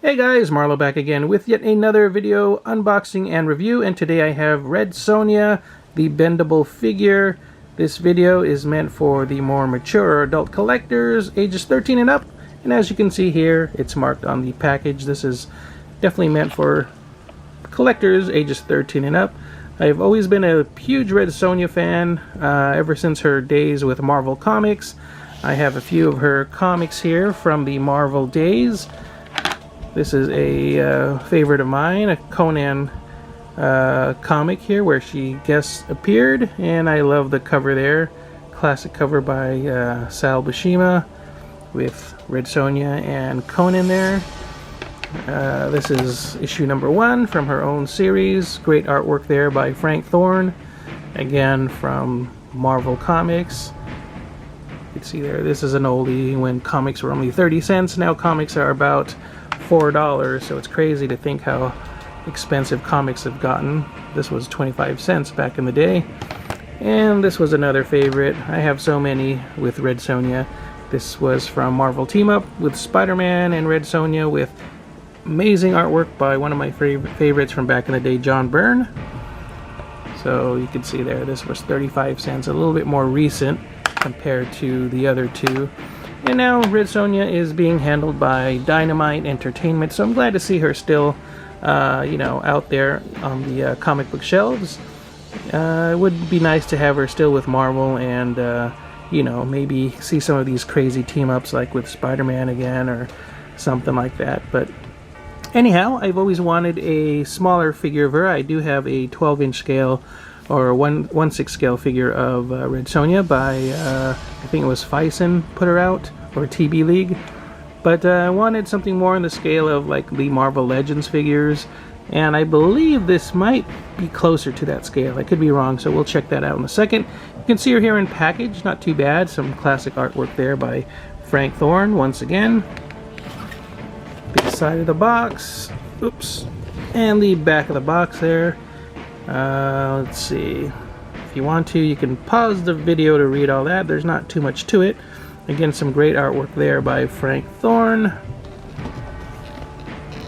Hey guys, Marlo back again with yet another video unboxing and review, and today I have Red Sonja, the bendable figure. This video is meant for the more mature adult collectors, ages 13 and up, and as you can see here, it's marked on the package. This is definitely meant for collectors ages 13 and up. I've always been a huge Red Sonja fan ever since her days with Marvel Comics. I have a few of her comics here from the Marvel days. This is a favorite of mine, a Conan comic here where she guest appeared, and I love the cover there. Classic cover by Sal Buscema with Red Sonja and Conan there. This is issue number 1 from her own series. Great artwork there by Frank Thorne, again from Marvel Comics. You can see there, this is an oldie when comics were only 30 cents. Now comics are about $4, so it's crazy to think how expensive comics have gotten. This was 25 cents back in the day. And this was another favorite. I have so many with Red Sonja. This was from Marvel Team Up with Spider-Man and Red Sonja with amazing artwork by one of my favorites from back in the day, John Byrne. So you can see there, this was 35 cents, a little bit more recent compared to the other two. And now Red Sonja is being handled by Dynamite Entertainment, so I'm glad to see her still, you know, out there on the comic book shelves. It would be nice to have her still with Marvel and, you know, maybe see some of these crazy team-ups like with Spider-Man again or something like that. But anyhow, I've always wanted a smaller figure of her. I do have a 12-inch scale or 1/6 scale figure of Red Sonja by, I think it was Fison put her out, or TB League. But I wanted something more on the scale of like the Marvel Legends figures, and I believe this might be closer to that scale. I could be wrong, so we'll check that out in a second. You can see her here in package, not too bad. Some classic artwork there by Frank Thorne once again. The side of the box, oops, and the back of the box there. Let's see, if you want to, you can pause the video to read all that. There's not too much to it. Again, some great artwork there by Frank Thorne.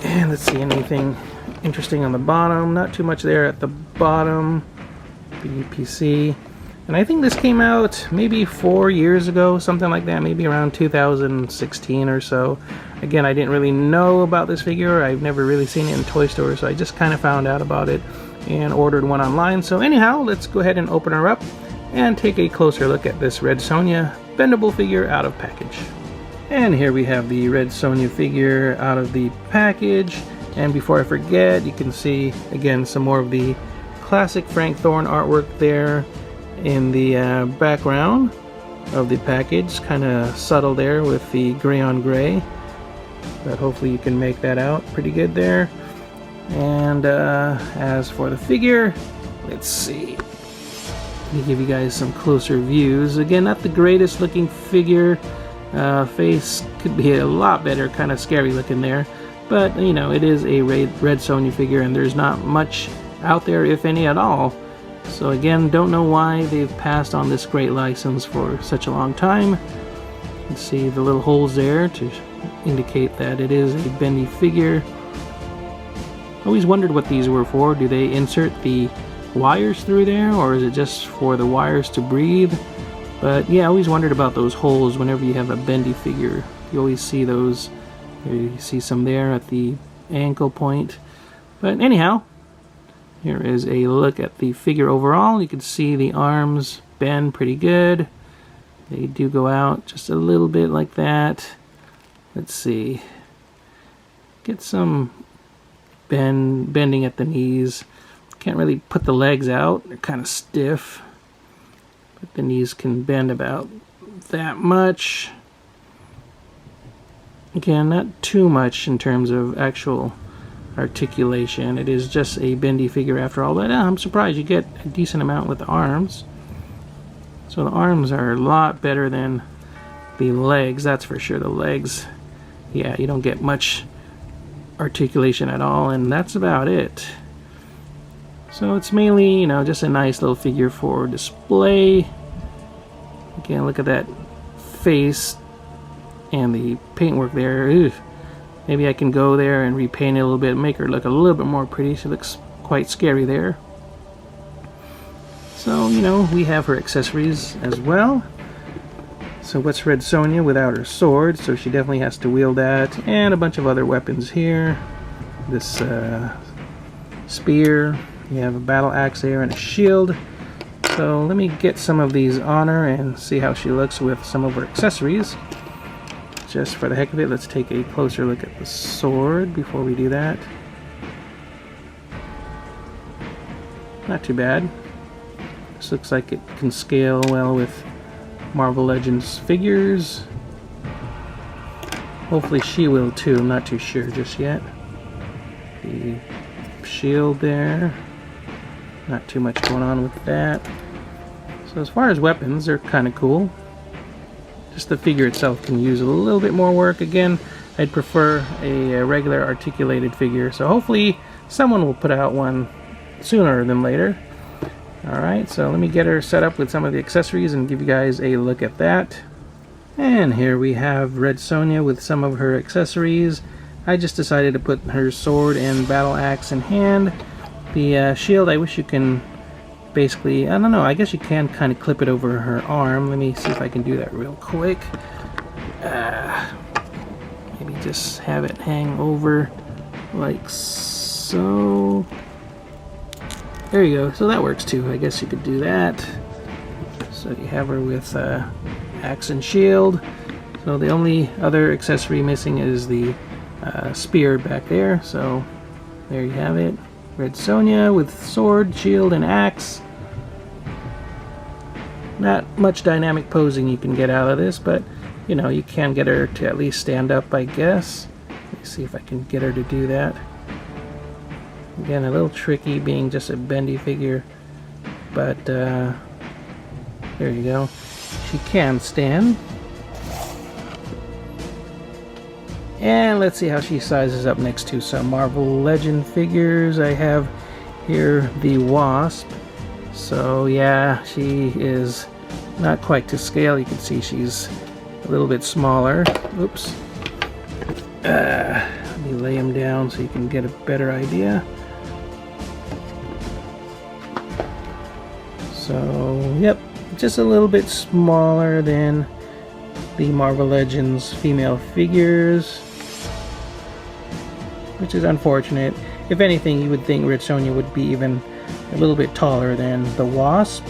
And let's see, anything interesting on the bottom. Not too much there at the bottom. BPC. And I think this came out maybe 4 years ago, something like that, maybe around 2016 or so. Again, I didn't really know about this figure. I've never really seen it in toy stores, so I just kind of found out about it and ordered one online. So anyhow, let's go ahead and open her up and take a closer look at this Red Sonja bendable figure out of package. And here we have the Red Sonja figure out of the package. And before I forget, you can see again some more of the classic Frank Thorne artwork there in the background of the package. Kind of subtle there with the gray on gray, but hopefully you can make that out pretty good there. And as for the figure, let's see. Let me give you guys some closer views. Again, not the greatest looking figure. Face could be a lot better, kind of scary looking there. But, you know, it is a Red Sonja figure, and there's not much out there, if any at all. So again, don't know why they've passed on this great license for such a long time. You can see the little holes there to indicate that it is a bendy figure. I always wondered what these were for. Do they insert the wires through there, or is it just for the wires to breathe? But yeah, I always wondered about those holes whenever you have a bendy figure. You always see those. You see some there at the ankle point. But anyhow, here is a look at the figure overall. You can see the arms bend pretty good. They do go out just a little bit like that. Let's see. Get some bending at the knees. Can't really put the legs out. They're kind of stiff. But the knees can bend about that much. Again, not too much in terms of actual articulation. It is just a bendy figure after all, but I'm surprised you get a decent amount with the arms. So the arms are a lot better than the legs, that's for sure. The legs, yeah, you don't get much articulation at all, and that's about it. So it's mainly, you know, just a nice little figure for display. Again, look at that face and the paintwork there. Ugh. Maybe I can go there and repaint it a little bit, make her look a little bit more pretty. She looks quite scary there. So, you know, we have her accessories as well. So what's Red Sonja without her sword? So she definitely has to wield that, and a bunch of other weapons here. This spear, you have a battle axe there and a shield. So let me get some of these on her and see how she looks with some of her accessories. Just for the heck of it, let's take a closer look at the sword before we do that. Not too bad. This looks like it can scale well with Marvel Legends figures. Hopefully she will too, I'm not too sure just yet. The shield there, not too much going on with that. So as far as weapons, they're kind of cool. Just the figure itself can use a little bit more work. Again, I'd prefer a regular articulated figure, so hopefully someone will put out one sooner than later. Alright, so let me get her set up with some of the accessories and give you guys a look at that. And here we have Red Sonja with some of her accessories. I just decided to put her sword and battle axe in hand. The shield, I wish you can basically, I don't know, I guess you can kind of clip it over her arm. Let me see if I can do that real quick. Maybe just have it hang over like so. There you go, so that works too. I guess you could do that. So you have her with axe and shield. So the only other accessory missing is the spear back there. So there you have it. Red Sonja with sword, shield, and axe. Not much dynamic posing you can get out of this, but you know, you can get her to at least stand up, I guess. Let me see if I can get her to do that. Again, a little tricky being just a bendy figure, but there you go. She can stand. And let's see how she sizes up next to some Marvel Legend figures. I have here the Wasp. So yeah, she is not quite to scale. You can see she's a little bit smaller. Oops. Let me lay him down so you can get a better idea. So, yep, just a little bit smaller than the Marvel Legends female figures, which is unfortunate. If anything, you would think Red Sonja would be even a little bit taller than the Wasp.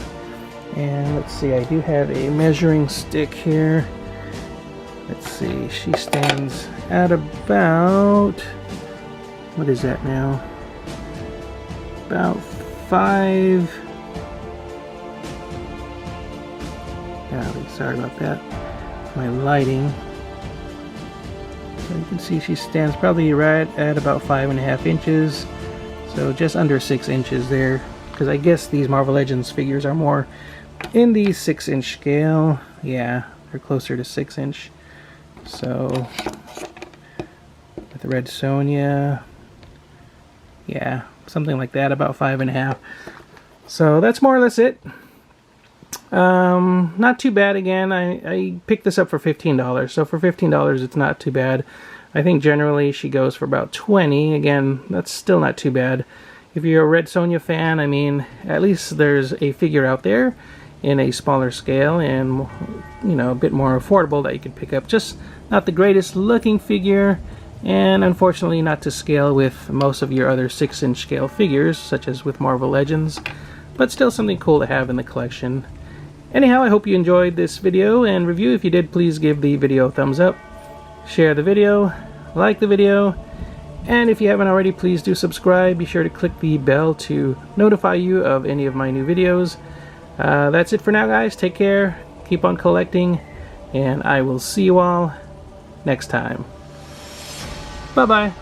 And let's see, I do have a measuring stick here. Let's see, she stands at about, what is that now? About 5. Golly, sorry about that. My lighting. So you can see she stands probably right at about 5.5 inches. So just under 6 inches there. Because I guess these Marvel Legends figures are more in the 6-inch scale. Yeah, they're closer to 6-inch. So with the Red Sonja, yeah, something like that, about 5.5. So that's more or less it. Not too bad. Again, I picked this up for $15, so for $15 it's not too bad. I think generally she goes for about $20. Again, that's still not too bad. If you're a Red Sonja fan, I mean, at least there's a figure out there in a smaller scale and, you know, a bit more affordable that you could pick up. Just not the greatest looking figure, and unfortunately not to scale with most of your other 6-inch scale figures, such as with Marvel Legends, but still something cool to have in the collection. Anyhow, I hope you enjoyed this video and review. If you did, please give the video a thumbs up, share the video, like the video, and if you haven't already, please do subscribe. Be sure to click the bell to notify you of any of my new videos. That's it for now, guys. Take care, keep on collecting, and I will see you all next time. Bye-bye.